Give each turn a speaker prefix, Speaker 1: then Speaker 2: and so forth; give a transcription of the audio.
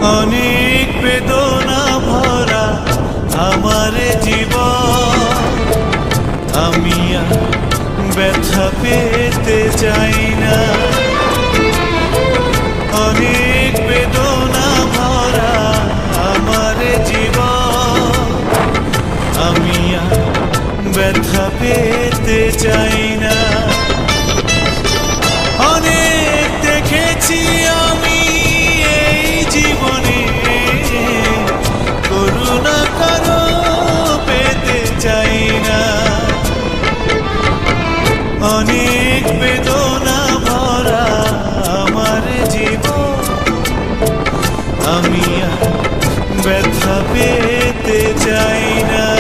Speaker 1: অনেক বেদনা ভরা আমার জীবন, আমি আর ব্যথা পেতে চাই না। অনেক বেদনা ভরা আমার জীবন, আমি আর ব্যথা পেতে চাই না। অনেক দেখেছি আমি এই জীবনে, করুণা কারো পেতে চাই না। অনেক বেদনা ভরা আমার জীবন, আমি আর ব্যথা পেতে চাই না।